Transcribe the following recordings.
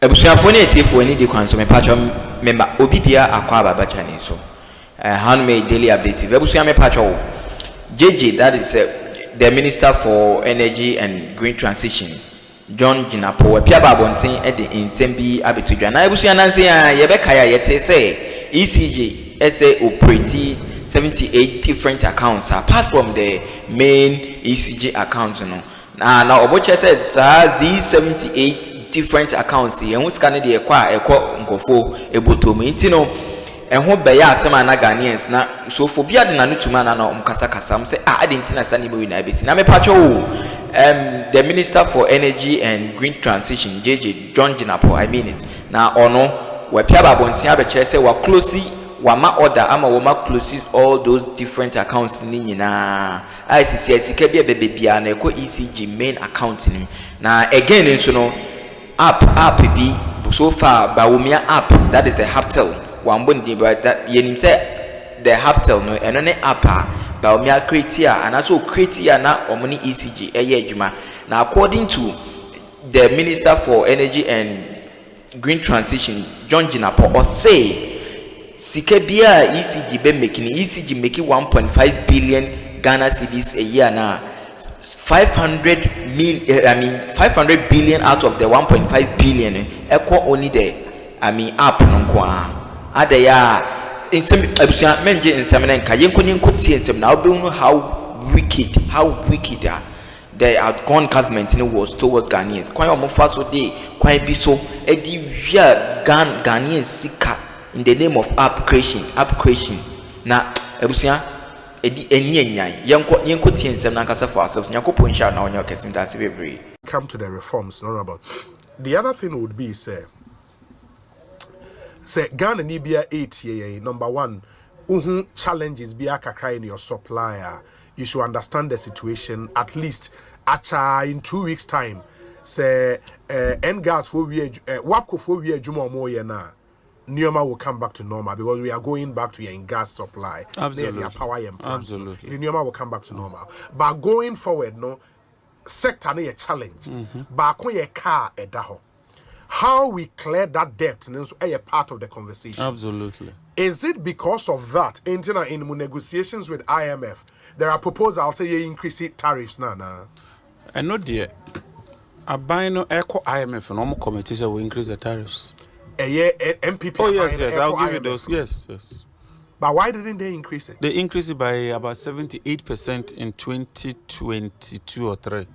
Ebusuafo na etifo ni di kwan so me patcho member obi bia akwa ababacha ni so handmade daily update ebusuya me patcho JJ, that is the Minister for Energy and Green Transition, John Jinapor pia babontin e de nsem bi abetudwa na ebusuya nanse ya yebeka ya yete say ECG operate 78 different accounts apart from the main ECG accounts no. Now oboche said sir these 78 different accounts ehun scan de ekwa nkofo ebotomu intino ehun beya asema na Ghanaians na so phobia de na nutuma na omkasa kasa say adentina sani be na besi na me pacho the Minister for Energy and Green Transition JJ John Jinapor I mean it na ono we pia babontia be kire say wa closely wama order ama wama close all those different accounts ni nyina ICC ka bia bebia na eko ECG main account ni na again nso no app bi so far bawumia app that is the Hubtel wambo ni but that yenim say the Hubtel no eno ne app bawumia create and also create na omuni ECG eye adwuma na according to the Minister for Energy and Green Transition John Jinapor or say Sike bia ECG be making 1.5 billion Ghana cedis a year now. 500 billion out of the 1.5 billion equal only the app no kwa. Ade ya in some menje in some nka yenko tie nsem na obi know how wicked the outgone government was towards Ghanaians. Kwan omofa so dey kwan bi so edi wia Ghanaians sika in the name of app creation na ebusia edi eni enyan yenko tie nsem na nkasa for ourselves nyakopon sha na onye okesim da se bebre come to the reforms no about the other thing would be say Ghana ni bia 8 year number 1 challenges bia kakra in your supplier you should understand the situation at least in 2 weeks time say gas for we wapko for we adwuma omo ye na Neoma will come back to normal because we are going back to your gas supply. Absolutely. Their power and plants. Absolutely. The Neoma will come back to normal. But going forward, no sector ne a challenge. But when your car a daho, how we clear that debt is a part of the conversation. Absolutely. Is it because of that? In negotiations with IMF, there are proposals say you increase tariffs now. And not there. I buy no echo IMF and normal committees will increase the tariffs. MPP. Oh yes, I'll give you those. Yes. But why didn't they increase it? They increased it by about 78% in 2022 or 3.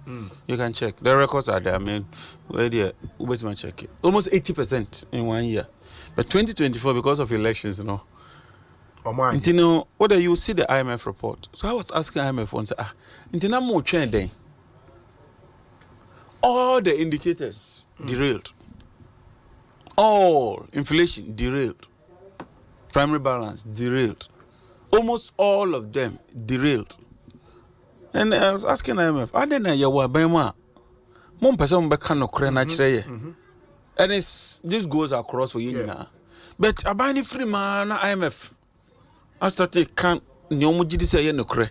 You can check. The records are there. I mean, where the Uberman check it. Almost 80% in 1 year. But 2024, because of elections, you know. You know, whether you see the IMF report. So I was asking IMF once, more trend. All the indicators derailed. All inflation derailed, primary balance derailed, almost all of them derailed. And I was asking IMF, I didn't know you were Bema. Mom person back no and this goes across for you now. But I buy free man IMF. I started can't say no cre.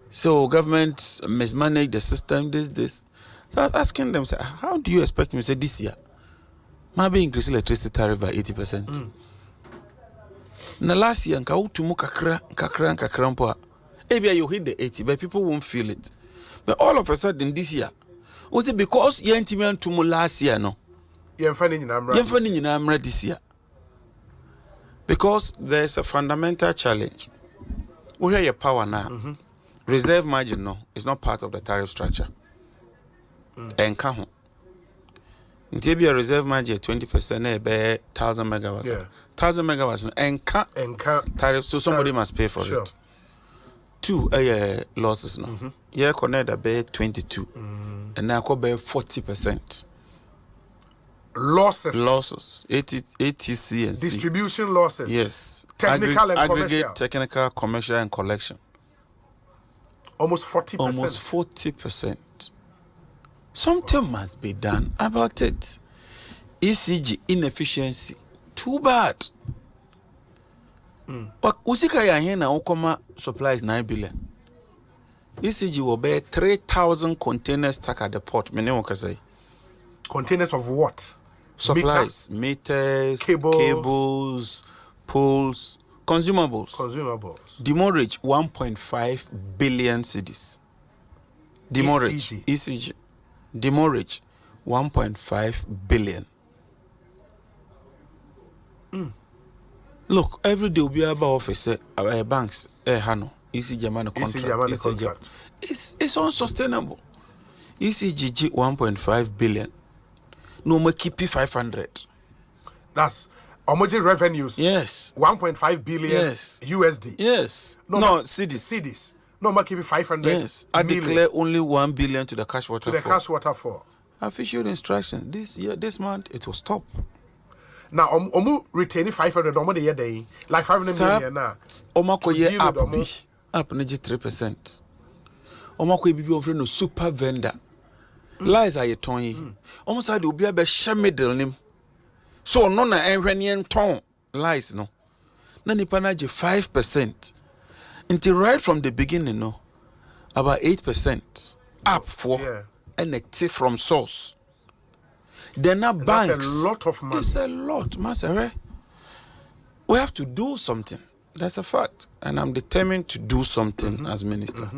So government mismanage the system, this. So I was asking them, say, how do you expect me to say this year? Maybe increase electricity tariff by 80%. Na last year, nka utumu kakra mpo. Maybe you hit the 80, but people won't feel it. But all of a sudden this year, was it because you intimate to last year no? You're finding in this year. Because there's a fundamental challenge. We have your power now. Reserve margin no, it's not part of the tariff structure. And count. Maybe a reserve margin 20% be 1,000 megawatts. 1,000 megawatts and tariff, so somebody must pay for it. 2 losses no. Yeah, connect be 22. And now could be 40%. Losses. ATC and distribution losses. Yes. Technical and commercial. Aggregate, technical, commercial and collection. Almost 40%. Almost 40%. Something must be done about it. ECG inefficiency. Too bad. But usika ya hena ukoma supplies 9 billion. ECG will bear 3,000 containers stuck at the port. Mene say. Containers of what? Supplies, meters, cables, poles, consumables. Demurrage 1.5 billion cedis. Demurrage, ECG. Demurrage 1.5 billion. Look, every day we'll be about office, banks, Hano, ECG man contract. It's unsustainable. ECG 1.5 billion. No more keep 500. That's emerging revenues. Yes. 1.5 billion USD. Yes. No, cedis. No more keep 500. Yes. I declare only 1 billion to the cash waterfall. I've issued instructions. This month, it will stop. Now, retaining 500 the year day, like 500 million now. Up 3%. Be offering a super vendor. Lies are you Tony? Almost I do be a middle name. So no na enhwenian ton lies no. Na nipa na 5%. Until right from the beginning no. About 8% up for and a tip from source. Then now banks. That's a lot of money. It's a lot, master. We have to do something. That's a fact. And I'm determined to do something as minister.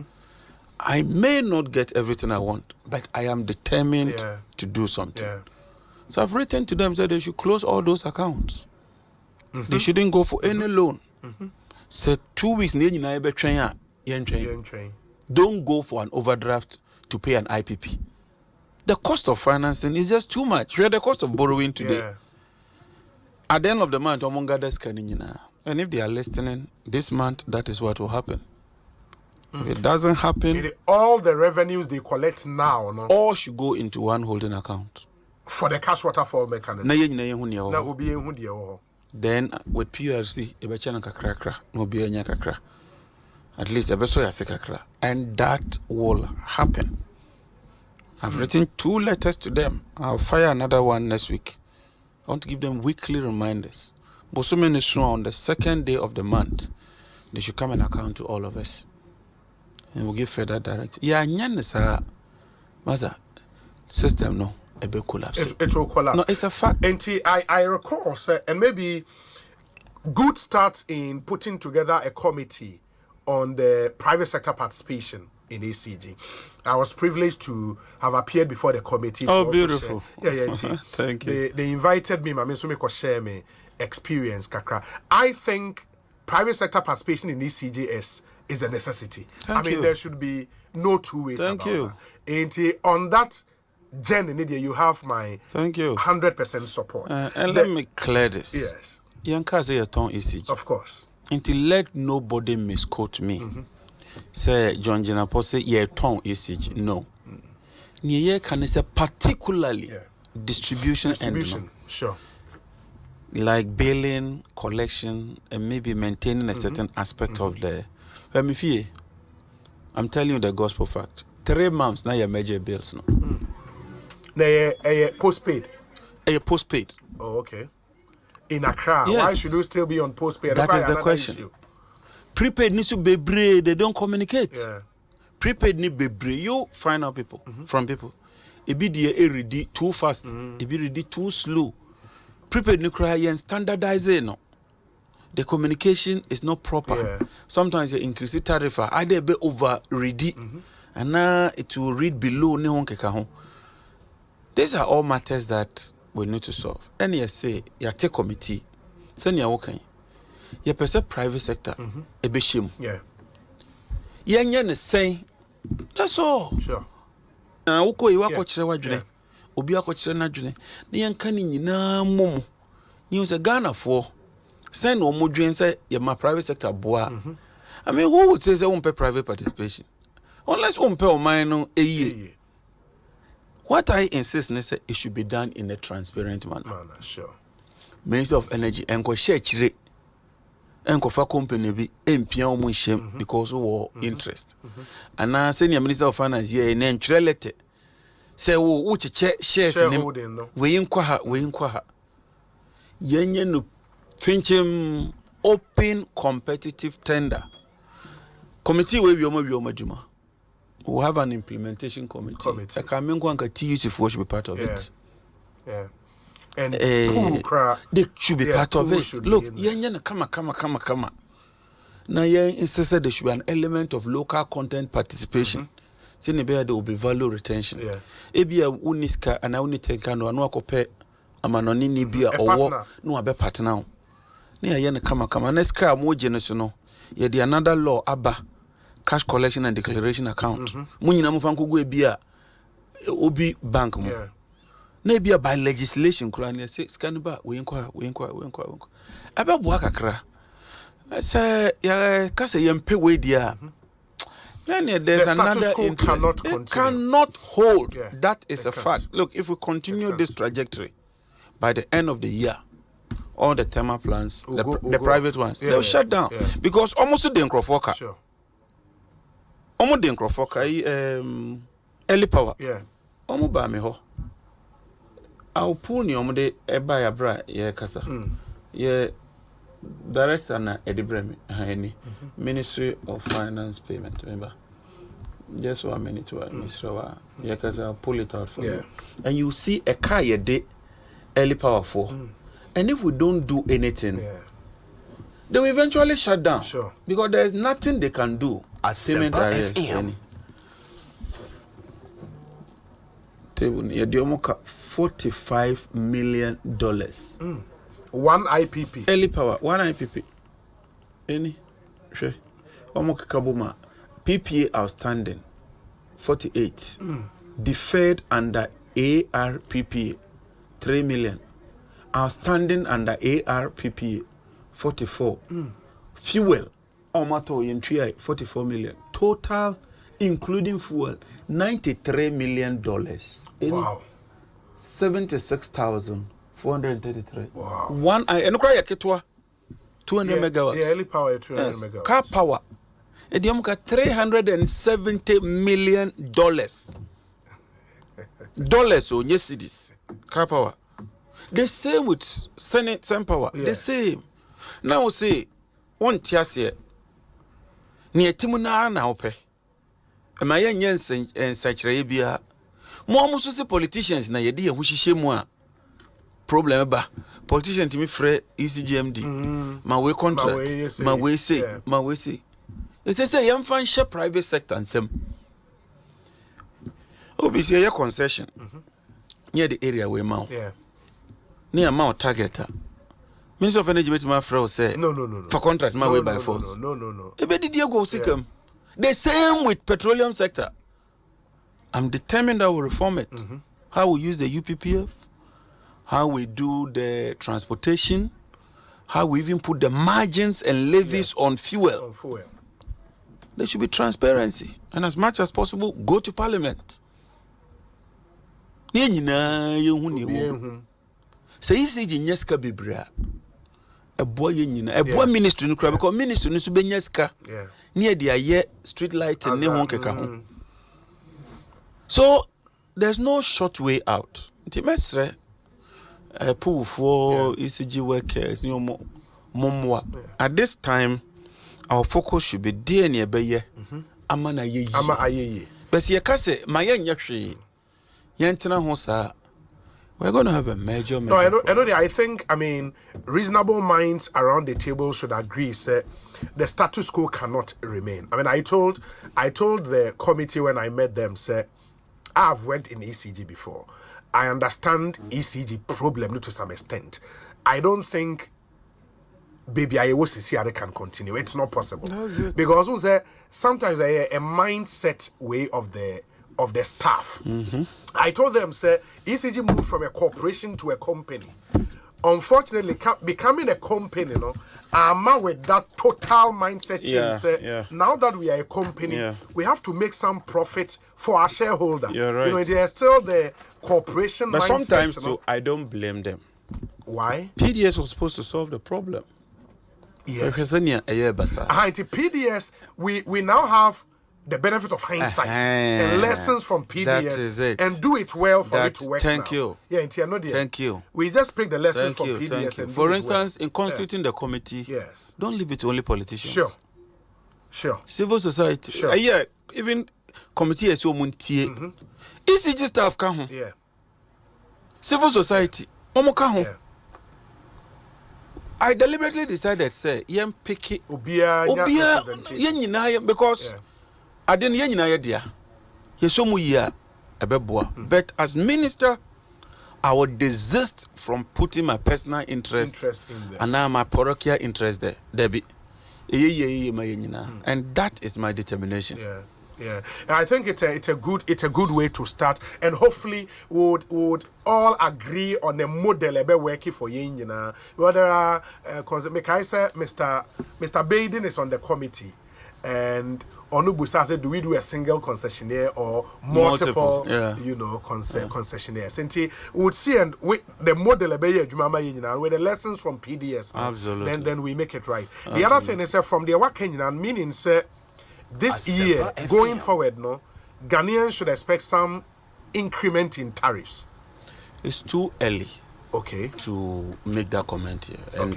I may not get everything I want, but I am determined to do something. So I've written to them, said they should close all those accounts. They shouldn't go for any loan. Said 2 weeks, don't go for an overdraft to pay an IPP. The cost of financing is just too much. We're the cost of borrowing today. At the end of the month, and if they are listening, this month, that is what will happen. If it doesn't happen, all the revenues they collect now, all should go into one holding account for the cash waterfall mechanism. Then with PRC, at least and that will happen. I've written 2 letters to them. I'll fire another one next week. I want to give them weekly reminders. But so many soon on the 2nd day of the month, they should come and account to all of us. And we'll give further direction. Yeah, Maza, system no, it will collapse. It will collapse. No, it's a fact. And I recall, sir, and maybe good start in putting together a committee on the private sector participation in ECG. I was privileged to have appeared before the committee. Oh, beautiful. Thank you. They invited me, so share me experience, kakra. I think private sector participation in ECG is a necessity. There should be no two ways about that. And on that journey, you have my 100% support. And let me clear this. Yes. Yanka say a ton ECG. Of course. Until let nobody misquote me. Say John Jinapor say yeah ton ECG. No. Niye can say particularly distribution and sure. Like billing, collection, and maybe maintaining a certain aspect of the. I'm telling you the gospel fact. 3 months now your major bills no. Postpaid. Postpaid. Oh, okay. In Accra, why should we still be on postpaid? That is the question. Issue. Prepaid needs to be brave. They don't communicate. Prepaid need be brave. You find out people from people. It be the ready too fast. It be ready too slow. Prepaid need cry and standardize it no. The communication is not proper. Sometimes you increase the tariff. Either be over ready, and now it will read below. These are all matters that we need to solve. And you say you take committee. Send you okay. You perceive private sector. A bishim. Say that's all. Sure. Now uko iwako chirewa june. Obi ako chire na june. Ni yankani nyina mom. Ni use Ghana for. Send no more dream say my private sector boa. I mean, who would say they won't pay private participation? Unless won't pay on mine a year. What I insist is that it should be done in a transparent manner. Sure. Minister of Energy enko share chire enko fa company bi empia omo shem because of interest. And now senior Minister of Finance here in entry letter say wo cheche shares ni we nkwa ha yenye no finchim open competitive tender committee we omo juma. We'll have an implementation committee. I can make one TUC should be part of it. and pool cra. They should be part of it. Look, come. Now, insisted there should be an element of local content participation. There will be value retention. Ebia uniska and I only take no akope amanoni ni bia or no abe partner. Near yen come next car more generous no. Ye the another law aba cash collection and declaration account. Munina mufanku go bia obi bank mo. Na bia by legislation kura na say scan ba we inquire. Aba bo akakra. Say ya kase yempe we dia. Then there's another interest. Cannot hold. That is a fact. Look, if we continue this trajectory, by the end of the year, all the thermal plants, the private ones, they'll shut down. Because almost the Nkrofoka. Sure. Almost the Nkrofoka, early power. Almost by me ho. I'll pull you de buy a bra, kasa. Director na Edibremi Ministry of Finance Payment, remember? Just 1 minute to Mr. Because I'll pull it out for you. And you see a car a day early power for. And if we don't do anything, they will eventually shut down. Sure. Because there's nothing they can do. Payment arrears. Table near $45 million. One IPP. Early power, one IPP. Any? Sure. Omoka Kabuma. PPA outstanding, 48. Deferred under ARPPA, 3 million. Outstanding under ARPPA, 44. Fuel, Omato Yentria, 44 million. Total, including fuel, $93 million. Wow. 76,433. Wow. One, and cry a ketwa, 200 megawatts. Yeah, early power, 200 megawatts. Car power. Ediamuka $370 million. Dollars or yes cities. Car power. The same with Senate Sun Power. The same. Now we say one tiasie. Near Timuna na ope. Am I young and such Arabia? More say politicians na yedi who mo problem ba. Politician to me free ECGMD. My way contract. My way say. It is a young fan share private sector and some. Obviously, a concession near the area where mount. Near Mount Target. Minister of Energy, my friend say, no. For contract, my way by force. No. Did you go sick him? The same with petroleum sector. I'm determined I will reform it. How we use the UPPF, how we do the transportation, how we even put the margins and levies on fuel. There should be transparency, and as much as possible, go to Parliament. Say ECG nyeska bibra. A boy ministry no crab because ministry no be nyeska. Near the street light and ne honke. So there's no short way out. Ntimesre pool for ECG workers at this time. Our focus should be there near Baye. Amana ye. But ye kase mayen yakshi. Yentena hosa. We're going to have a major. No, I know. I think. I mean, reasonable minds around the table should agree. Say, the status quo cannot remain. I mean, I told the committee when I met them. Say, I've worked in ECG before. I understand ECG problem to some extent. I don't think. Baby, I was see how they can continue. It's not possible because sometimes a mindset way of the staff. I told them, say, ECG moved from a corporation to a company. Unfortunately, becoming a company, I'm with that total mindset change. Now that we are a company, we have to make some profit for our shareholder. You're right. There's still the corporation but mindset. Sometimes too, I don't blame them. Why? PDS was supposed to solve the problem. Yes. PDS, we now have the benefit of hindsight and lessons from PDS. That is it. And do it well for it to work. Thank you. Yeah, thank you. We just pick the lessons from PDS. And for instance, in constituting the committee, don't leave it to only politicians. Sure. Civil society. Sure. Even committee is so muntie. ECG staff come home. Yeah. Civil society. Omoka I deliberately decided say yem pick it obia because I didn't yen dia. Yesomu ya ebeboa. But as minister I would desist from putting my personal interest in there. And now my parochial interest there. Debbie. And that is my determination. Yeah. And I think it's a good way to start, and hopefully would all agree on a model working for you. Whether Mr. Baden is on the committee, and Onubusa said, do we do a single concessionaire or multiple concessionaires? And we would see and with the model with the lessons from PDS. Absolutely. Then we make it right. The other thing is from the Kenyan meaning say this year going forward, Ghanaians should expect some increment in tariffs. It's too early. Okay. To make that comment here. And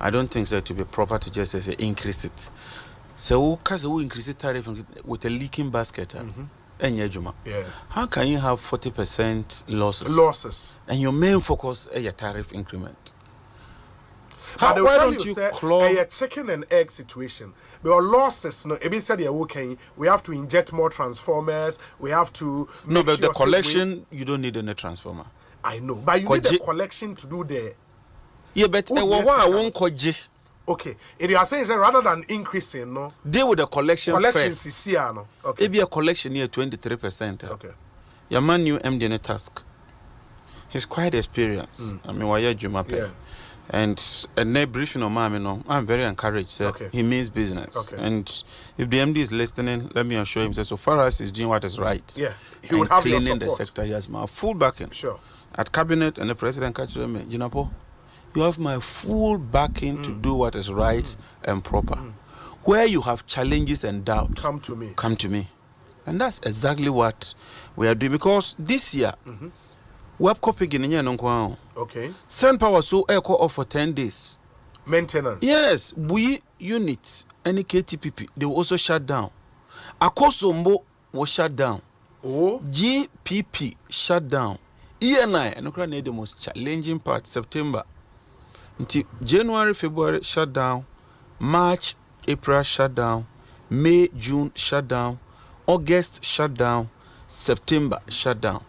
I don't think so to be proper to just say increase it. So, because we increase the tariff with a leaking basket, how can you have 40% losses? And your main focus is your tariff increment. Why don't you claw a chicken and egg situation? Because losses, we have to inject more transformers. We have to. No, but the collection, you don't need any transformer. I know, but you need the collection to do the. Yeah, but I won't call. Okay, if you are saying that rather than increasing, deal with the collection first. Okay. It be a collection here 23%. Okay. Your man knew MD in a task. He's quite experienced. I mean, why Jinapor? Yeah. And a briefing on mom, I'm very encouraged. Sir. Okay. He means business. Okay. And if the MD is listening, let me assure him. So far as he's doing what is right. Yeah. He would have cleaning your the sector. He has my full backing. Sure. At cabinet and the president catch me, Jinapor, you have my full backing to do what is right and proper. Where you have challenges and doubt, come to me. Come to me. And that's exactly what we are doing. Because this year, we have copied in Okay. Send power so echo off for 10 days. Maintenance. Yes, we units, any KTPP, they will also shut down. Akosombo was shut down. Oh. GPP shut down. ENI, and Ukraine the most challenging part, September. Until January, February shut down, March, April shut down, May, June shut down, August shut down, September shut down.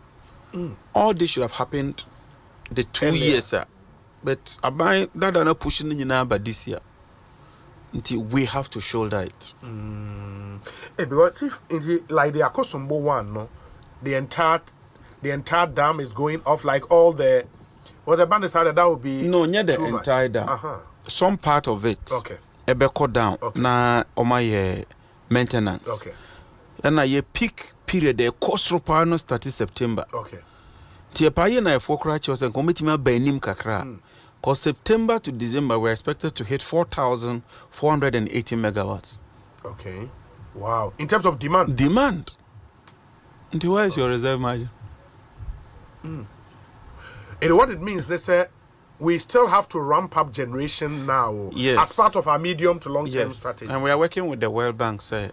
All this should have happened the 2 years, sir. But I that are not pushing in now, but this year. Until we have to shoulder it. Because if like the Akosombo one, the entire dam is going off, like all the. Well, the band decided that would be near the entire dam. Some part of it. Okay. Ebeko down. Na my maintenance. Okay. And na ye peak period the cost no started September. Okay. Tie pa ye na efo kra che and committee ma banim kakra. Cause September to December we're expected to hit 4,480 megawatts. Okay. Wow. In terms of demand. Demand. And why is your reserve margin? And what it means, they say we still have to ramp up generation now as part of our medium to long term strategy. And we are working with the World Bank, say,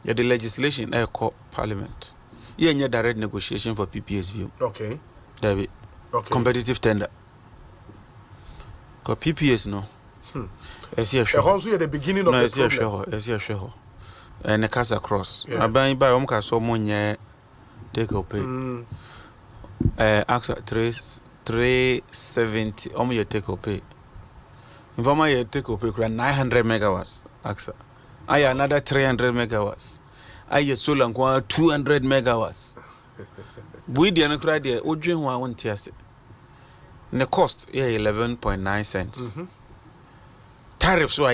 the legislation called Parliament. Yeah, direct negotiation for PPS. Okay. David. Okay. Competitive tender. Because PPS, no. Also at the beginning of the problem. And the cast across. I buy so money take up pay. AXA 370 you take up pay. If you take up pay 900 megawatts AXA. I another 300 megawatts. I solar 200 megawatts. We didn't cry there. Ujin wa won't yes. The cost 11.9 cents. Tariffs were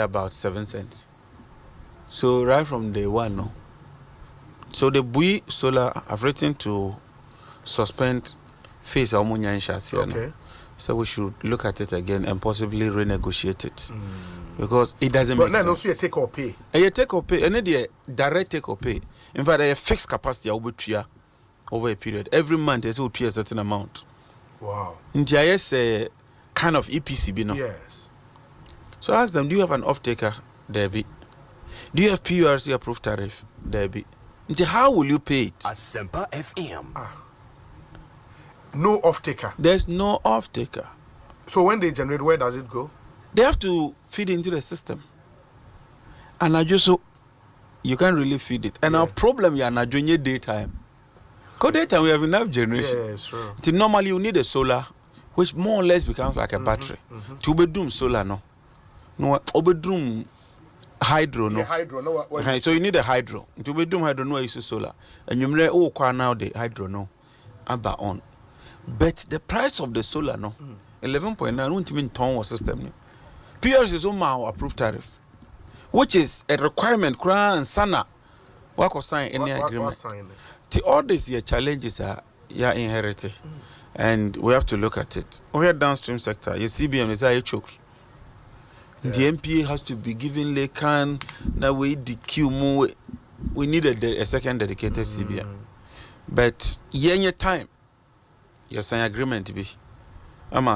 about 7 cents. So right from day one, no. So the Bui Solar have written to suspend phase ammonia in chassis. Okay. So we should look at it again and possibly renegotiate it. Because it doesn't make sense. But also you take or pay. You take or pay. And then the direct take or pay. In fact, a fixed capacity over a period. Every month there's a certain amount. Wow. In GIS kind of EPCB, no? Yes. So ask them, do you have an off-taker? There be. Do you have PURC approved tariff? There be. How will you pay it? Asempa FM. No off-taker. There's no off-taker. So when they generate, where does it go? They have to feed into the system. And I just so you can't really feed it. And our problem is not during your daytime. Because daytime we have enough generation. Yes, sure. Normally you need a solar, which more or less becomes like a battery. To bedroom solar no. No bedroom hydro no. Yeah, hydro no. So you need a hydro. To bedroom hydro no is solar. And you may now the hydro no. Aba on. But the price of the solar no. 11.9 won't mean ton system. PRS is on my approved tariff, which is a requirement. Kran sana, what was sign any agreement. All these challenges are inherited, and we have to look at it. We have downstream sector. Your CBM is a choke. The MPA has to be given Lekan. Now we DQ more. We need a second dedicated CBM, but your time, your sign agreement be.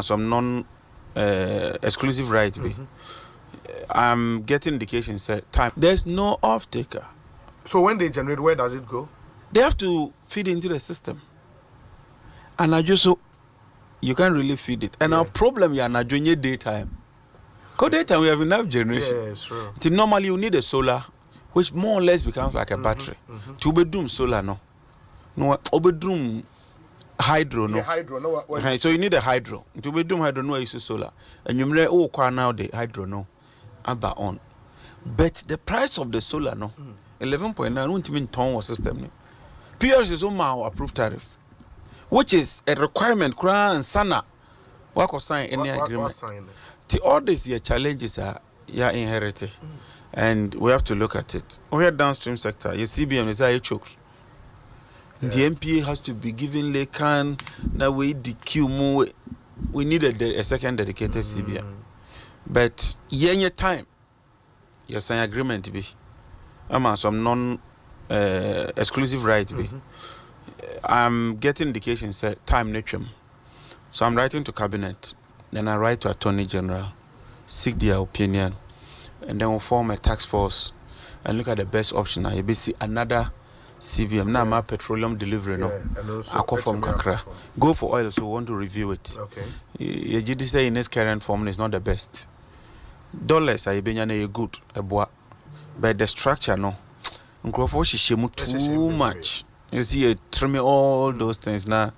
Some non-exclusive right be. I'm getting indications that time. There's no off-taker. So when they generate, where does it go? They have to feed into the system. And I just so you can't really feed it. And our problem is not during your daytime. Because daytime we have enough generation. Yes, sure. Normally you need a solar, which more or less becomes like a battery. To bedroom solar no. No bedroom hydro no. Yeah, hydro no. So you need a hydro. To bedroom hydro no is solar. And you may now the hydro no. Aba on. But the price of the solar no. 11.9 won't mean ton system. PRS is on my approved tariff, which is a requirement. Kran sana, what was sign any agreement. All these challenges are inherited, and we have to look at it. We have downstream sector. Your CBM is a choke. The MPA has to be given Lekan. Now we DQ more. We need a second dedicated CBM, but your time, your sign agreement be. Some non-exclusive rights be. I'm getting indications that time nature. So I'm writing to cabinet, then I write to Attorney General, seek their opinion, and then we'll form a task force and look at the best option. I see another CBM. Now my petroleum delivery no. Aqua from Kakra. Go for oil, so we want to review it. Okay. Your GDC in its current form is not the best. Dollars are good, a bois. But the structure no. Too much. You see, it trim all those things now.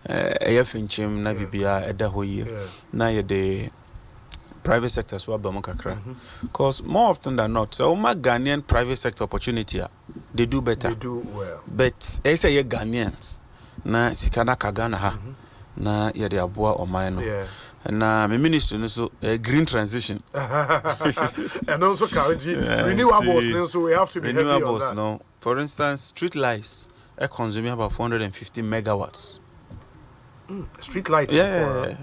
Finchim na bibia edahoye. Now the private sector so abamokakra. Because more often than not, so my Ghanaian private sector opportunity, they do better. They do well. But I say Ghanaians na sikana kagana ha na yede aboa omai no. And my ministry also green transition. And also currently renewables, so we have to be heavy on that. No. For instance, street lights are consuming about 450 megawatts. Street lights. Yeah.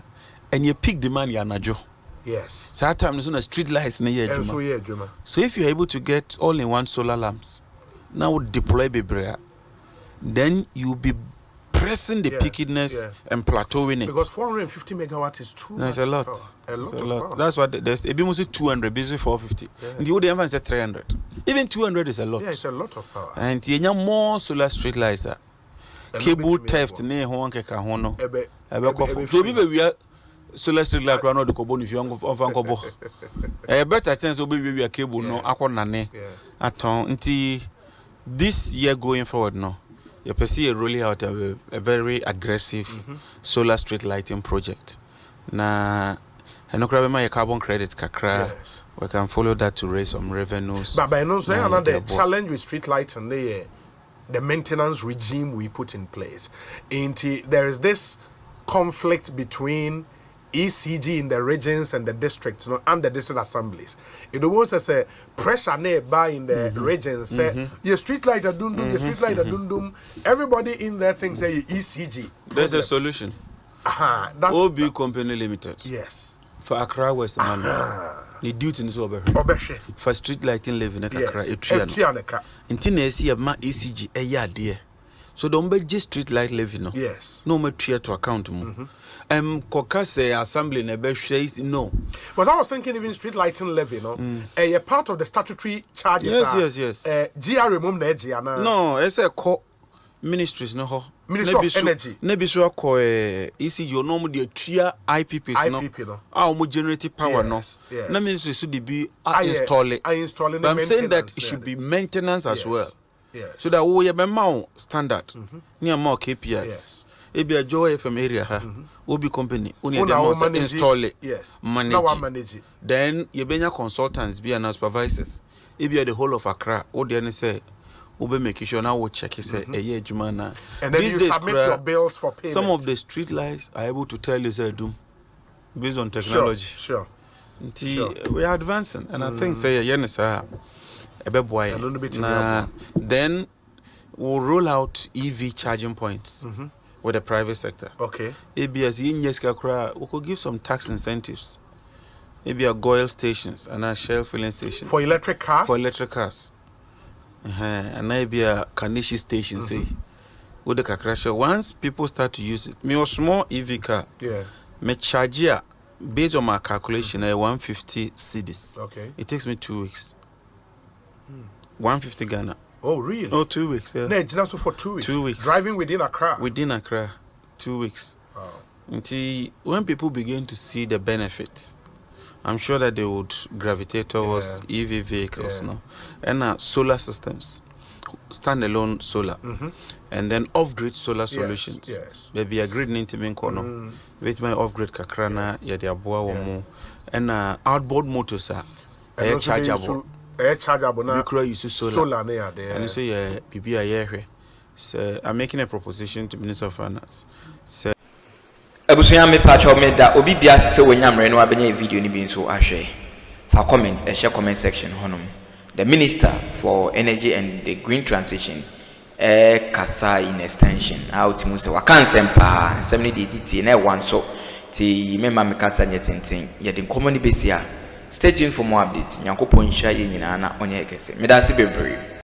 And your peak demand ya najo. Yes. So that time is street lights na year. So if you're able to get all-in-one solar lamps, now deploy Bibrea, then you'll be pressing the peakiness and plateauing it. Because 450 megawatts is too much. It's a lot. A lot. That's what there's a bit 200, busy 450. And the other one is 300. Even 200 is a lot. Yeah, it's a lot of power. And you have more solar street lights. Cable theft near Honka Hono. So we are solar street light run out the Cobon if you of Uncle. A better chance will be a cable no aquanane at all. This year going forward, no. You perceive rolling out a very aggressive solar street lighting project. Na my carbon credit kakra. We can follow that to raise some revenues. But I know another challenge with street lighting the maintenance regime we put in place. There is this conflict between ECG in the regions and the districts, and the district assemblies. It was as a pressure nearby in the regions. Say, your street light are dum your street light are dum. Everybody in there thinks say ECG. There's a solution. That's OB Company Limited. Yes. For Accra West Manor. The duty is over. For street lighting living in Accra, a tree. Until I see a ECG a year dear. So don't be just street light living. Yes. No more tree to account. Kokase assembly never says no. But I was thinking even street lighting levy, a part of the statutory charges. Yes. GR remove na. No, it's a ministries no ho. Ministry of Energy. Nebi so ko ECG no mo de tua IPPs no. Ah mo generate power no. Na ministry so de be install it. But I'm saying that it should be maintenance as well. So that we have a standard near more KPIs. Ebi a Joy FM area ha. Obi company. Only install it. Manage it. Then you be consultants be and supervisors. Ebi the whole of Accra. What they say. Ube make sure now we check it say jumana. And then you submit your bills for payment. Some of the street lights are able to tell you say doom based on technology. Sure. We are advancing and I think say then we'll roll out EV charging points with the private sector. Okay. ABS we could give some tax incentives. Maybe a oil stations and a Shell filling stations. For electric cars? For electric cars. And maybe a Kanishi station say with the Kakrasha. Once people start to use it, me a small EV car. Yeah. Me charge based on my calculation 150 cedis. Okay. It takes me 2 weeks. 150 Ghana. Oh really? Oh, 2 weeks. Yeah. No, just for 2 weeks. 2 weeks. Driving within Accra. Within Accra, 2 weeks. Wow. Until when people begin to see the benefits, I'm sure that they would gravitate towards EV vehicles now, and solar systems, standalone solar, and then off-grid solar solutions. Yes. Maybe a grid into corner, with my off-grid kakrana, yadiabua and outboard motors are air chargeable. Air chargeable now. You use solar near there. And you say PBI. So I'm making a proposition to Minister of Finance. So Ebusunya me pacho me da obi bia se wonyamre no abenya video ni bi nso ahwe fa comment share comment section honom. The Minister for Energy and the Green Transition kasa in extension out mu se wakansem pa nsem ni DTT na one so ti memma me kasa nyetenten ye de common besia. Stay tuned for more updates. Nyankopon hia ye nyina na onye kese. Me da se bebre.